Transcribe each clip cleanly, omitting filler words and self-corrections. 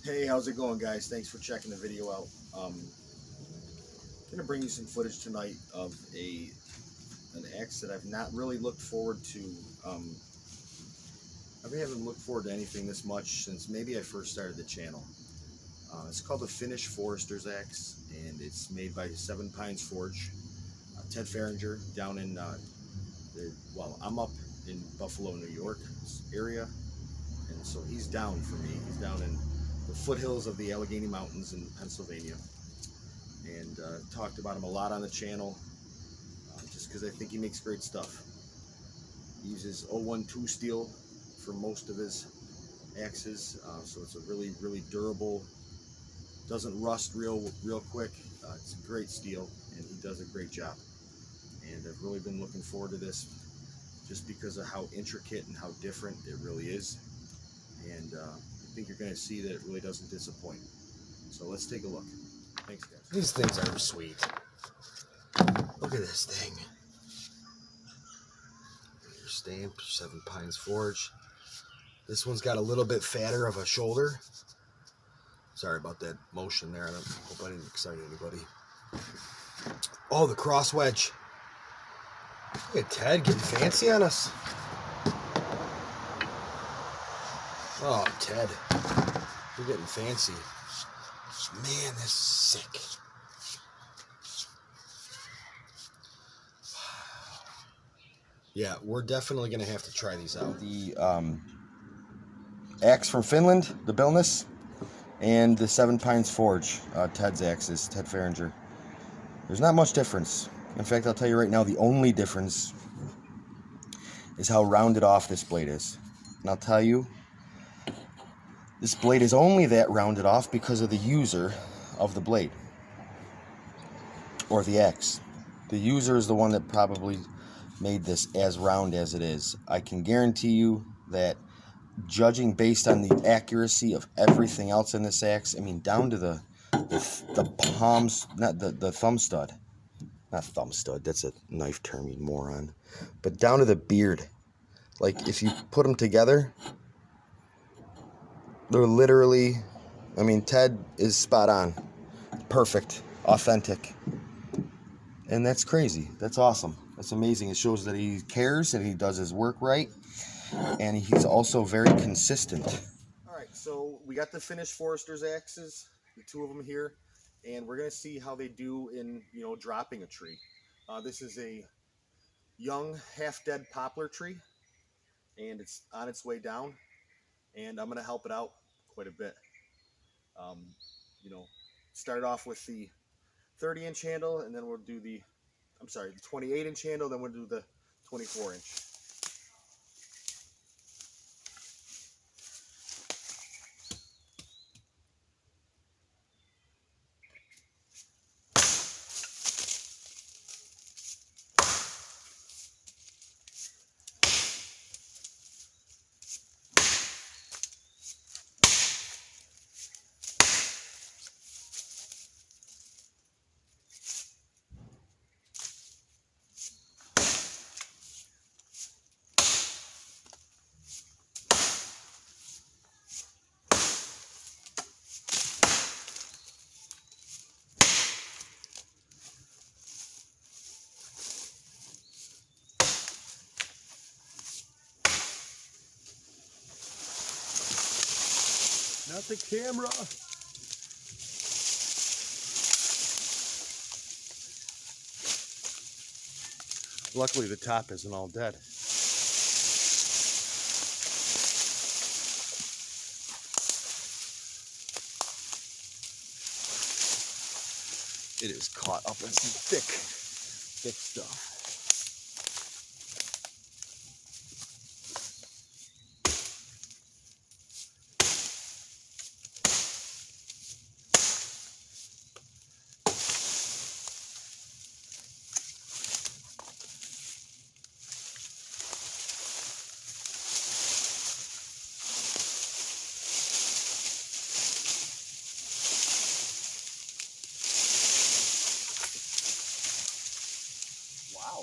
Hey, how's it going, guys? Thanks for checking the video out. Gonna bring you some footage tonight of an axe that I've not really looked forward to. I haven't looked forward to anything this much since maybe I first started the channel. It's called the Finnish Forester's Axe, and it's made by Seven Pines Forge. Ted Ferringer down in I'm up in Buffalo, New York area, and so he's down for me. He's down in the foothills of the Allegheny Mountains in Pennsylvania. And talked about him a lot on the channel, just because I think he makes great stuff. He uses 012 steel for most of his axes, so it's a really durable, doesn't rust real quick. It's a great steel, and he does a great job. And I've really been looking forward to this, just because of how intricate and how different it really is. And I think you're going to see that it really doesn't disappoint. So let's take a look. Thanks, guys. These things are sweet. Look at this thing. Your stamp, Seven Pines Forge. This one's got a little bit fatter of a shoulder. Sorry about that motion there. I hope I didn't excite anybody. Oh, the cross wedge. Look at Ted getting fancy on us. Oh, Ted. You're getting fancy. Man, this is sick. Yeah, we're definitely going to have to try these out. The axe from Finland, the Bilnas, and the Seven Pines Forge, Ted's axes, Ted Ferringer. There's not much difference. In fact, I'll tell you right now, the only difference is how rounded off this blade is. And I'll tell you, this blade is only that rounded off because of the user of the blade, or the axe. The user is the one that probably made this as round as it is. I can guarantee you that, judging based on the accuracy of everything else in this axe, I mean down to the palms, not the thumb stud, not thumb stud, that's a knife term, you moron, but down to the beard, like if you put them together, they're literally, I mean, Ted is spot on, perfect, authentic, and that's crazy. That's awesome. That's amazing. It shows that he cares and he does his work right, and he's also very consistent. All right, so we got the Finnish Forester's axes, the two of them here, and we're gonna see how they do in, dropping a tree. This is a young, half-dead poplar tree, and it's on its way down, and I'm gonna help it out quite a bit. Um, you know, start off with the 30-inch handle, and then we'll do the 28-inch handle, then we'll do the 24-inch. Not the camera. Luckily, the top isn't all dead. It is caught up in some thick stuff. Wow.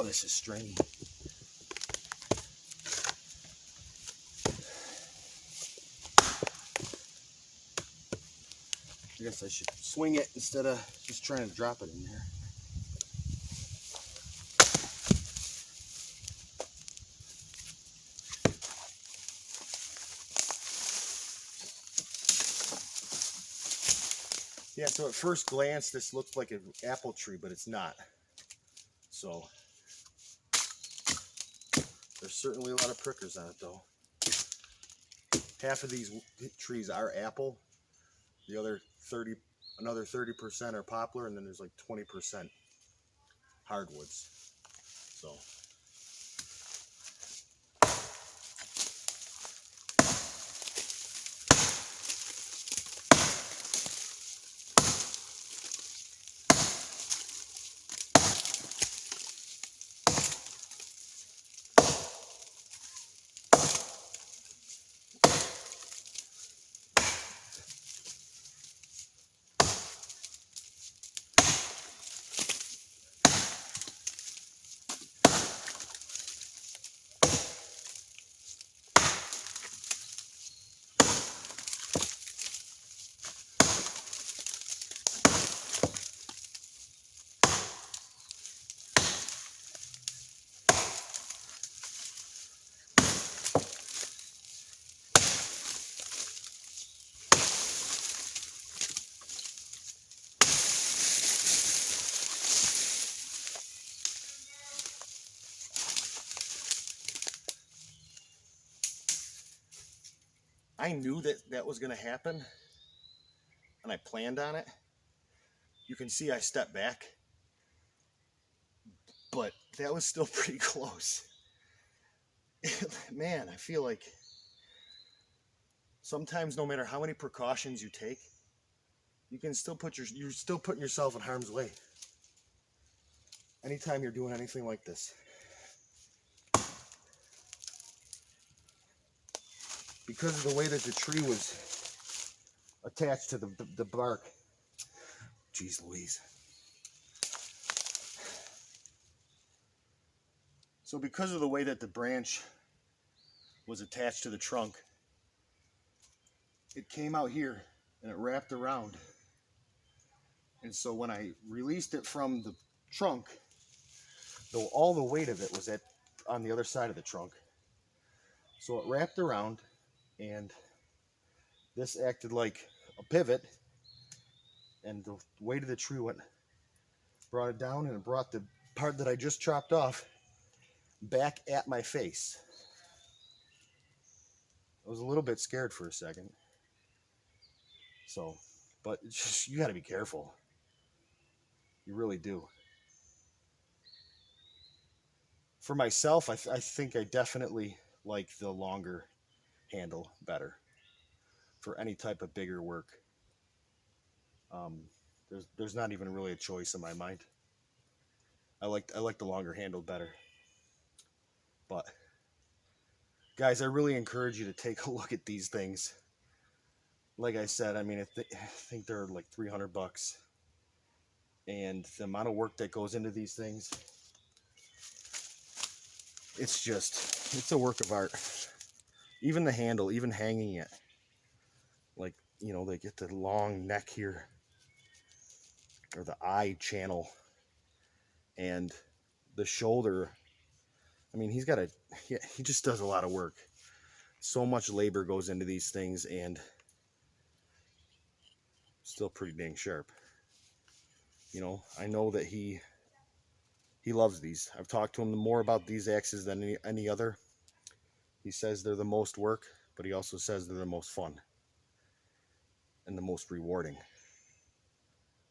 Oh, this is stringy. I guess I should swing it instead of just trying to drop it in there. Yeah, so at first glance, this looks like an apple tree, but it's not. So, there's certainly a lot of prickers on it, though. Half of these trees are apple. The other another 30% are poplar, and then there's like 20% hardwoods. So, I knew that was going to happen, and I planned on it. You can see I stepped back, but that was still pretty close. Man, I feel like sometimes no matter how many precautions you take, you can still you're still putting yourself in harm's way. Anytime you're doing anything like this. Because of the way that the tree was attached to the bark. Jeez Louise. So because of the way that the branch was attached to the trunk, it came out here and it wrapped around. And so when I released it from the trunk, though all the weight of it was on the other side of the trunk. So it wrapped around, and this acted like a pivot, and the weight of the tree brought it down, and it brought the part that I just chopped off back at my face. I was a little bit scared for a second. So, but it's just, you got to be careful. You really do. For myself, I think I definitely like the longer handle better for any type of bigger work. There's not even really a choice in my mind. I like the longer handle better. But guys, I really encourage you to take a look at these things. Like I said, I mean, I think they're like $300, and the amount of work that goes into these things, it's a work of art. Even the handle, even hanging it, like, you know, they get the long neck here, or the eye channel, and the shoulder. I mean, he just does a lot of work. So much labor goes into these things, and still pretty dang sharp. You know, I know that he loves these. I've talked to him more about these axes than any other. He says they're the most work, but he also says they're the most fun and the most rewarding.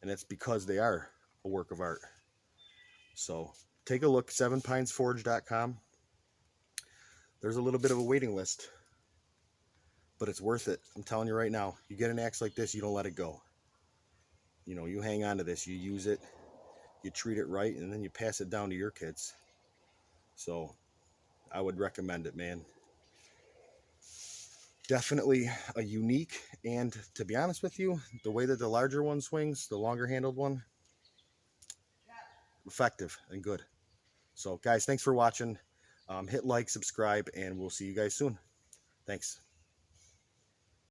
And it's because they are a work of art. So take a look, sevenpinesforge.com. There's a little bit of a waiting list, but it's worth it. I'm telling you right now, you get an axe like this, you don't let it go. You know, you hang on to this, you use it, you treat it right, and then you pass it down to your kids. So I would recommend it, man. Definitely a unique, and to be honest with you, the way that the larger one swings, the longer handled one, effective and good. So guys, thanks for watching. Hit like, subscribe, and we'll see you guys soon. Thanks.